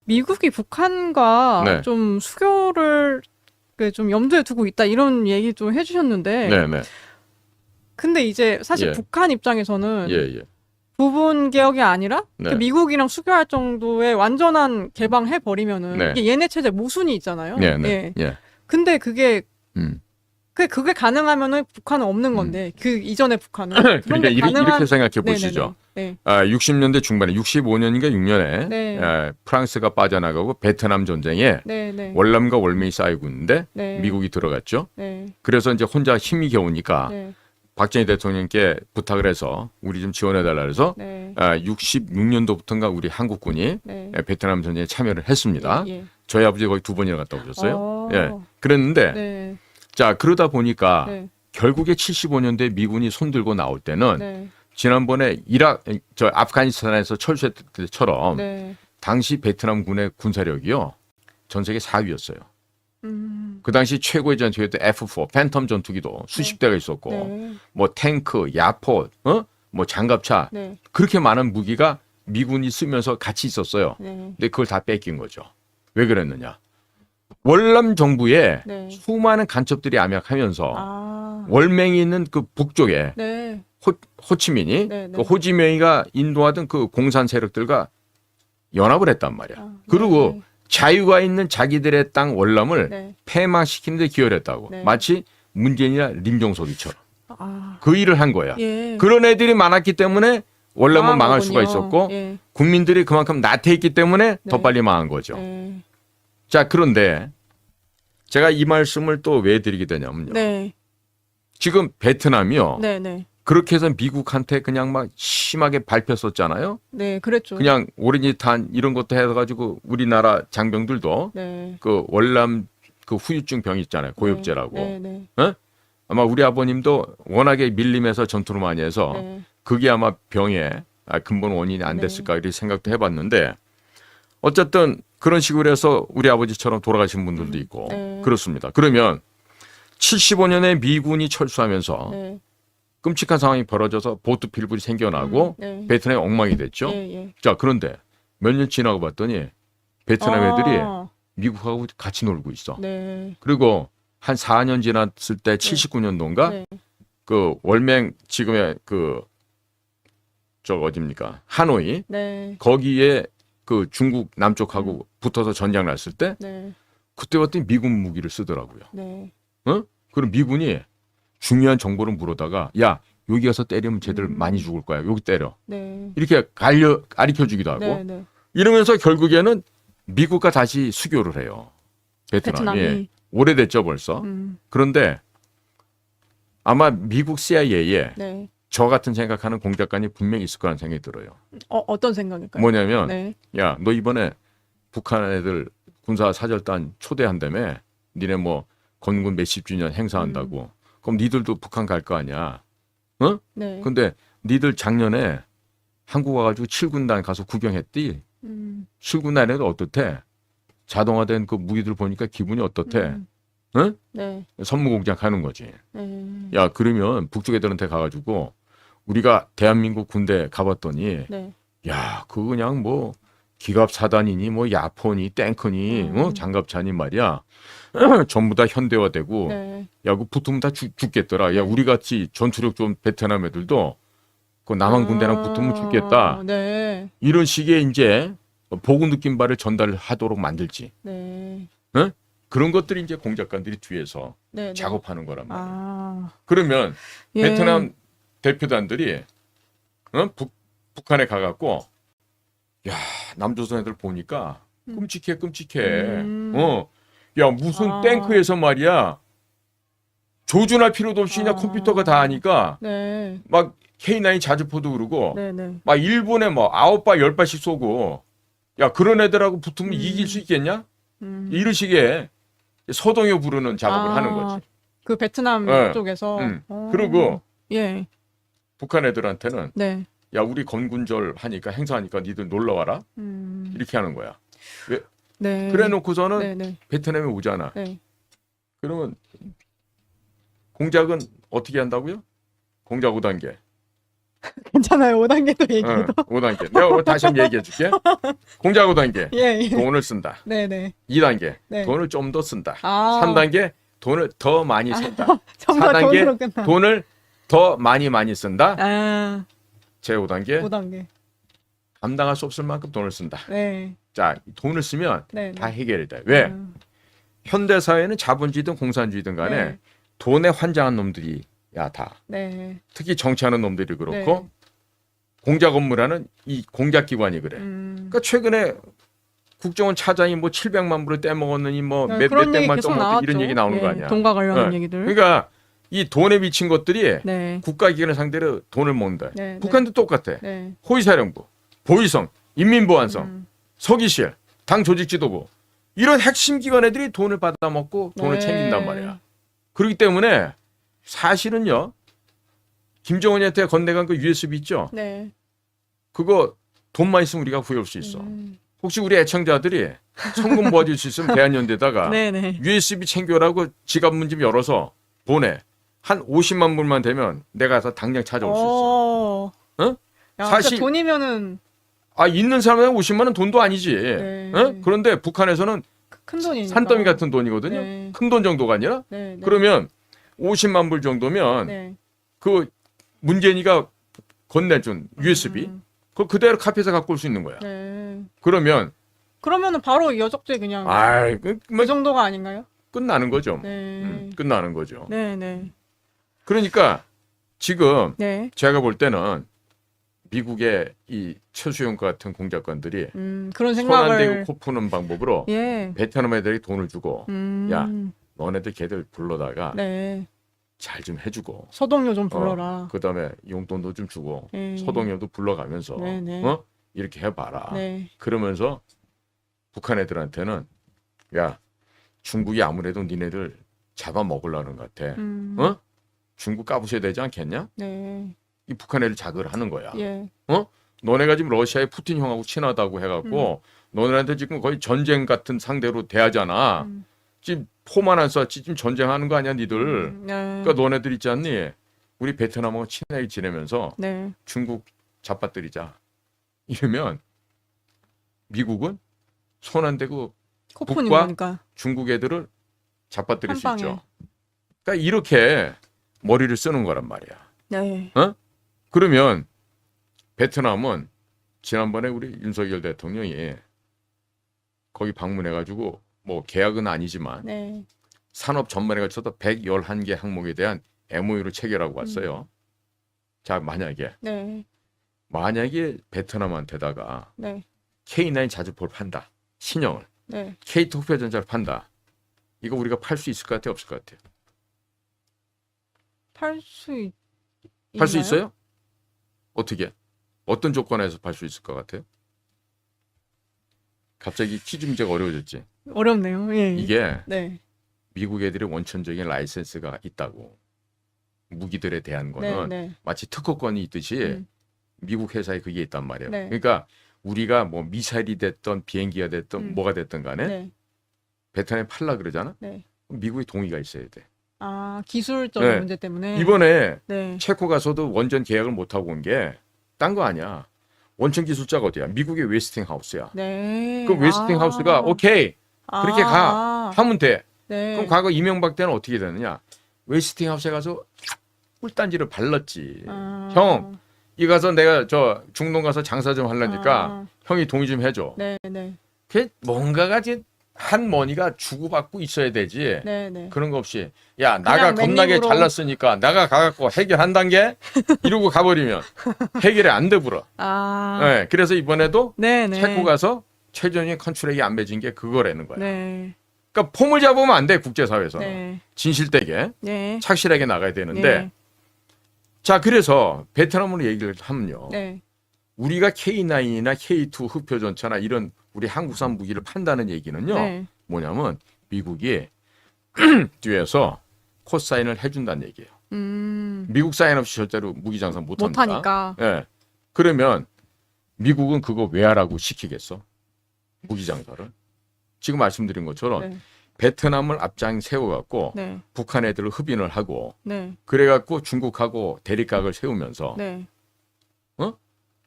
미국이 북한과 네. 좀 수교를 좀 염두에 두고 있다 이런 얘기 좀 해주셨는데, 네네. 근데 이제 사실 예. 북한 입장에서는 예. 부분 개혁이 아니라 네. 미국이랑 수교할 정도의 완전한 개방해 버리면은 네. 이게 얘네 체제 모순이 있잖아요. 네네. 예. 예. 근데 그게 음. 그게 가능하면은 북한은 없는 건데 그 이전의 북한은 그런 그러니까 게 이렇게 가능한. 생각해 보시죠. 네네네. 60년대 중반에 65년인가 6년에 네. 프랑스가 빠져나가고 베트남 전쟁에 네네. 월남과 월맹이 쌓이고 있는데 네. 미국이 들어갔죠. 네. 그래서 이제 혼자 힘이 겨우니까 네. 박정희 대통령께 부탁을 해서 우리 좀 지원해달라 그래서 네. 66년도부터인가 우리 한국군이 네. 베트남 전쟁에 참여를 했습니다. 예. 저희 아버지 거기 2번이나 갔다 오셨어요. 어. 예. 그랬는데 네. 자 그러다 보니까 네. 결국에 75년대 미군이 손들고 나올 때는 네. 지난번에 아프가니스탄에서 철수했을 때처럼 네. 당시 베트남군의 군사력이요 전 세계 4위였어요. 음. 그 당시 최고의 전투기였던 F4 팬텀 전투기도 수십 대가 있었고 네. 뭐 탱크, 야포, 뭐 장갑차 네. 그렇게 많은 무기가 미군이 쓰면서 같이 있었어요. 네. 근데 그걸 다 뺏긴 거죠. 왜 그랬느냐? 월남 정부에 네. 수많은 간첩들이 암약하면서 아. 월맹이 있는 그 북쪽에 네. 호치민이 네, 네. 그 호지명이가 인도하던 그 공산 세력들과 연합을 했단 말이야. 아, 그리고 네. 자유가 있는 자기들의 땅 월남을 네. 폐망시키는 데 기여를 했다고. 네. 마치 문재인이나 림종석이처럼. 아. 그 일을 한 거야. 예. 그런 애들이 많았기 때문에 월남은 망할 수가 거군요. 있었고 예. 국민들이 그만큼 나태했기 때문에 더 네. 빨리 망한 거죠. 네. 자, 그런데 제가 이 말씀을 또 왜 드리게 되냐면요. 네. 지금 베트남이요. 네. 네. 그렇게 해서 미국한테 그냥 막 심하게 밟혔었잖아요. 네. 그랬죠. 그냥 오렌지탄 이런 것도 해가지고 우리나라 장병들도 네. 그 월남 그 후유증 병 있잖아요. 고엽제라고. 네. 네. 아마 우리 아버님도 워낙에 밀림에서 전투를 많이 해서 네. 그게 아마 병의 근본 원인이 안 네. 됐을까 이렇게 생각도 해봤는데 어쨌든 그런 식으로 해서 우리 아버지처럼 돌아가신 분들도 있고 네. 그렇습니다. 그러면 75년에 미군이 철수하면서 네. 끔찍한 상황이 벌어져서 보트필불이 생겨나고 네. 베트남이 엉망이 됐죠. 예. 예. 자, 그런데 몇 년 지나고 봤더니 베트남 애들이 아. 미국하고 같이 놀고 있어. 네. 그리고 한 4년 지났을 때 79년도인가 네. 그 월맹 지금의 그 저 어딥니까? 하노이 네. 거기에 그 중국 남쪽하고 붙어서 전쟁 났을 때 네. 그때 봤더니 미군 무기를 쓰더라고요. 네. 그럼 미군이 중요한 정보를 물어다가 야 여기 가서 때리면 쟤들 많이 죽을 거야. 여기 때려. 네. 이렇게 가르쳐 주기도 하고 네. 네. 이러면서 결국에는 미국과 다시 수교를 해요. 베트남이. 베트남이. 오래됐죠 벌써. 그런데 아마 미국 CIA에 네. 저 같은 생각하는 공작관이 분명히 있을 거라는 생각이 들어요. 어떤 생각일까요? 뭐냐면 네. 야 너 이번에 북한 애들 군사 사절단 초대한다며 니네 뭐 건군 몇십 주년 행사한다고. 그럼 니들도 북한 갈 거 아니야. 네. 근데 니들 작년에 한국 와가지고 7군단 가서 구경했디. 7군단에도 어떻대? 자동화된 그 무기들 보니까 기분이 어떻대? 응? 네. 선무공작 하는 거지. 네. 야, 그러면 북쪽 애들한테 가가지고 우리가 대한민국 군대 가봤더니 네. 야, 그거 그냥 뭐 기갑 사단이니 뭐 야포니 탱크니 장갑차니 말이야. 전부 다 현대화되고 네. 야, 그 붙으면 다 죽겠더라. 야, 우리 같이 전투력 좋은 베트남 애들도 그 남한 군대랑 붙으면 죽겠다. 네. 이런 식의 이제 보고 느낀 바를 전달하도록 만들지. 네. 응? 그런 것들이 이제 공작관들이 뒤에서 네. 작업하는 거란 말이야. 아. 그러면 예. 베트남 대표단들이 북한에 가갖고 야 남조선 애들 보니까 끔찍해. 야 무슨 아. 탱크에서 말이야 조준할 필요도 없이 그냥 아. 컴퓨터가 다 하니까 네. 막 K9 자주포도 그러고 네. 네. 막 일본에 뭐 9발 10발씩 쏘고 야 그런 애들하고 붙으면 이길 수 있겠냐? 이런 식의 서동요 부르는 작업을 하는 거지. 그 베트남 네. 쪽에서. 그리고 예. 북한 애들한테는 네. 야 우리 건군절 하니까 행사하니까 니들 놀러 와라 이렇게 하는 거야. 왜? 네. 그래놓고서는 네. 네. 베트남에 오잖아. 네. 그러면 공작은 어떻게 한다고요? 공작 5단계 괜찮아요. 5단계도 얘기해도. 5단계. 내가 오늘 다시 한번 얘기해 줄게. 공작 5단계. 예, 예. 돈을 쓴다. 네네. 2단계. 네. 돈을 좀 더 쓴다. 아. 3단계. 돈을 더 많이 쓴다. 정말 4단계. 돈으로 끝나. 돈을 더 많이 쓴다. 아, 제 5단계. 5단계. 감당할 수 없을 만큼 돈을 쓴다. 네. 자, 돈을 쓰면 네. 다 해결이 돼. 왜? 현대 사회는 자본주의든 공산주의든 간에 네. 돈에 환장한 놈들이 야 다. 네. 특히 정치하는 놈들이 그렇고 네. 공작 업무라는 이 공작기관이 그래. 그러니까 최근에 국정원 차장이 뭐 700만 불을 떼먹었느니 뭐 네, 몇 그런 얘기 백만 계속 떠먹었 나왔죠. 이런 얘기 나오는 거 예, 아니야. 돈과 관련한 네. 얘기들. 그러니까 이 돈에 미친 것들이 네. 국가기관을 상대로 돈을 먹는다. 네. 북한도 똑같아. 네. 호위사령부, 보위성, 인민보안성, 서기실, 당 조직지도부 이런 핵심 기관 애들이 돈을 받아먹고 돈을 네. 챙긴단 말이야. 그렇기 때문에 사실은요. 김정은한테 건네간 그 USB 있죠? 네. 그거 돈만 있으면 우리가 구해올 수 있어. 혹시 우리 애청자들이 성금 모아줄 수 있으면 대한연대에다가 네네. USB 챙겨라고 지갑 문 좀 열어서 보내. 한 50만 불만 되면 내가 가서 당장 찾아올 수 있어. 응? 야, 사실- 사실 돈이면은 아 있는 사람한테 50만 원 돈도 아니지. 네. 응? 그런데 북한에서는 큰 돈이니까. 산더미 같은 돈이거든요. 네. 큰 돈 정도가 아니라. 네. 네. 그러면 50만 불 정도면 네. 그 문재인이가 건네준 USB 그걸 그대로 카피해서 갖고 올 수 있는 거야. 네. 그러면 그러면은 바로 여적죄 그냥 아이 그 뭐 정도가 아닌가요? 끝나는 거죠. 네. 끝나는 거죠. 네, 네. 그러니까 지금 네. 제가 볼 때는 미국의 이 최수용 같은 공작관들이 그런 손 안 대고 생각을 코 푸는 방법으로 예. 베트남 애들이 돈을 주고 야. 음. 너네들 걔들 불러다가 네. 잘 좀 해주고 서동요 좀 불러라. 그다음에 용돈도 좀 주고 네. 소동료도 불러가면서 네, 네. 이렇게 해봐라. 네. 그러면서 북한 애들한테는 야 중국이 아무래도 니네들 잡아먹으려는 것 같아. 중국 까부셔야 되지 않겠냐? 네. 이 북한 애들 자극을 하는 거야. 예. 너네가 지금 러시아의 푸틴 형하고 친하다고 해갖고 너네한테 지금 거의 전쟁 같은 상대로 대하잖아. 지금 포만 안 쐈지 지금 전쟁하는 거 아니야 니들. 네. 그러니까 너네들 있지 않니? 우리 베트남하고 친하게 지내면서 네. 중국 잡아뜨리자. 이러면 미국은 손 안 대고 코푼인 북과 거니까. 중국 애들을 잡아뜨릴 한 수 방에. 있죠. 그러니까 이렇게 머리를 쓰는 거란 말이야. 네. 그러면 베트남은 지난번에 우리 윤석열 대통령이 거기 방문해가지고 뭐 계약은 아니지만 네. 산업 전반에 걸쳐서 111개 항목에 대한 MOU를 체결하고 왔어요. 자 네. 만약에 베트남한테다가 네. K9 자주포를 판다. 신형을. 네. K2 흑표전자를 판다. 이거 우리가 팔 수 있을 것 같아요? 없을 것 같아요? 팔 수 팔 수 있어요? 어떻게? 어떤 조건에서 팔 수 있을 것 같아요? 갑자기 퀴즈 문제가 어려워졌지. 어렵네요. 예. 이게 네. 미국 애들의 원천적인 라이센스가 있다고. 무기들에 대한 거는 네. 네. 마치 특허권이 있듯이 미국 회사에 그게 있단 말이에요. 네. 그러니까 우리가 뭐 미사일이 됐던 비행기가 됐던 뭐가 됐든 간에 네. 베트남에 팔라 그러잖아. 네. 그럼 미국의 동의가 있어야 돼. 아, 기술적인 네. 문제 때문에. 이번에 네. 체코 가서도 원전 계약을 못 하고 온 게 딴 거 아니야. 원천 기술자가 어디야? 미국의 웨스팅하우스야. 네. 그 웨스팅하우스가 오케이 그렇게 가 하면 돼. 네. 그럼 과거 이명박 때는 어떻게 되느냐? 웨스팅하우스에 가서 꿀단지를 발랐지. 형, 이 가서 내가 저 중동 가서 장사 좀 하려니까 형이 동의 좀 해줘. 네, 네. 그 뭔가가 이제 한 머니가 주고받고 있어야 되지. 네, 네. 그런 거 없이 야 나가 겁나게 맨입으로. 잘났으니까 나가 가갖고 해결한 단계 이러고 가버리면 해결이 안 되불어. 아. 네, 그래서 이번에도 네, 네. 체코 가서 최종의 컨트랙이 안 맺은 게 그거라는 거야. 네. 그러니까 폼을 잡으면 안 돼 국제사회에서는. 네. 진실되게 네. 착실하게 나가야 되는데 네. 자 그래서 베트남으로 얘기를 하면요. 네. 우리가 K9이나 K2 흑표전차나 이런 우리 한국산 무기를 판다는 얘기는요. 네. 뭐냐면 미국이 뒤에서 코사인을 해준다는 얘기예요. 미국 사인 없이 절대로 무기 장사 못합니다. 못하니까. 예. 그러면 미국은 그거 왜 하라고 시키겠어? 무기 장사를. 지금 말씀드린 것처럼 네. 베트남을 앞장 세워갖고 네. 북한 애들을 흡인을 하고 네. 그래갖고 중국하고 대립각을 세우면서 네.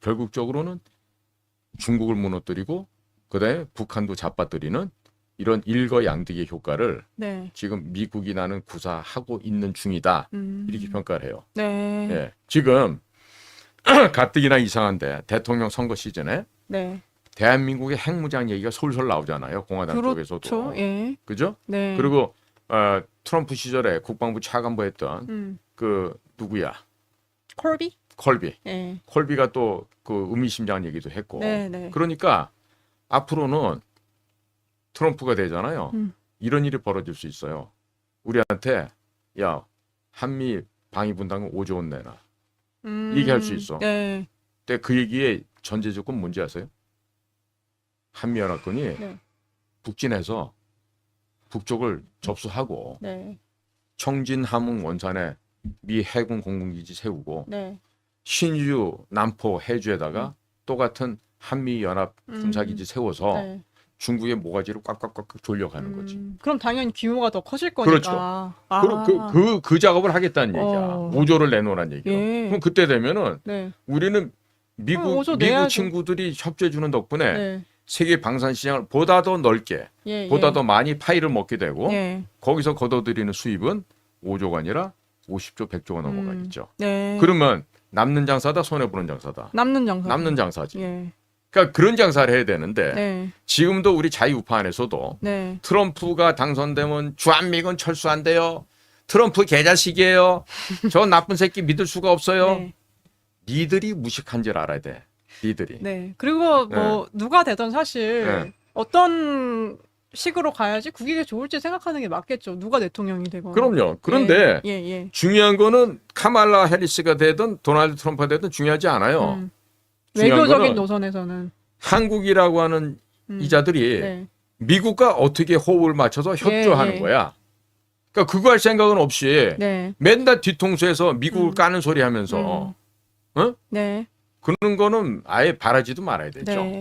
결국적으로는 중국을 무너뜨리고 그다음에 북한도 잡아뜨리는 이런 일거양득의 효과를 네. 지금 미국이 나는 구사하고 있는 중이다. 이렇게 평가를 해요. 네. 예. 지금 가뜩이나 이상한데 대통령 선거 시즌에 네. 대한민국의 핵무장 얘기가 솔솔 나오잖아요. 공화당 쪽에서도. 그렇죠. 예. 그죠? 네. 그리고 트럼프 시절에 국방부 차관보 했던 그 누구야? 콜비? 컬비. 예. 컬비가 또 그 의미심장한 얘기도 했고. 네, 네. 그러니까 앞으로는 트럼프가 되잖아요. 이런 일이 벌어질 수 있어요. 우리한테 야 한미 방위 분담금 5조 원 내놔. 얘기할 수 있어. 네. 근데 그 얘기의 전제 조건 뭔지 아세요? 한미연합군이 네. 북진해서 북쪽을 접수하고 네. 청진, 함흥, 원산에 미 해군 공군기지 세우고 네. 신주, 남포, 해주에다가 똑같은 한미연합 군사기지 세워서 네. 중국의 모가지를 꽉꽉꽉 졸려가는 거지. 그럼 당연히 규모가 더 커질 거니까. 그렇죠. 아. 그 작업을 하겠다는 얘기야. 5조를 내놓으라는 얘기야. 예. 그럼 그때 되면은 네. 우리는 미국 5조 내야죠. 친구들이 협조해 주는 덕분에 네. 세계 방산 시장을 보다 더 넓게, 예, 보다 예. 더 많이 파이를 먹게 되고 예. 거기서 거둬들이는 수입은 5조가 아니라 50조, 100조가 넘어가겠죠. 네. 그러면 남는 장사다, 손해 보는 장사다. 남는 장사. 남는 장사지. 예. 그러니까 그런 장사를 해야 되는데 네. 지금도 우리 자유우파 안에서도 네. 트럼프가 당선되면 주한미군 철수한대요. 트럼프 개자식이에요. 저 나쁜 새끼 믿을 수가 없어요. 네. 니들이 무식한 줄 알아야 돼. 니들이. 네. 그리고 뭐 누가 되든 사실 네. 어떤 식으로 가야지 국익에 좋을지 생각하는 게 맞겠죠. 누가 대통령이 되건. 그럼요. 그런데 예, 예. 중요한 거는 카말라 해리스가 되든 도널드 트럼프가 되든 중요하지 않아요. 중요한 외교적인 거는 노선에서는 한국이라고 하는 이자들이 네. 미국과 어떻게 호흡을 맞춰서 협조하는 예. 거야. 그러니까 그거 할 생각은 없이 네. 맨날 뒤통수에서 미국을 까는 소리 하면서 네. 그런 거는 아예 바라지도 말아야 되죠. 네.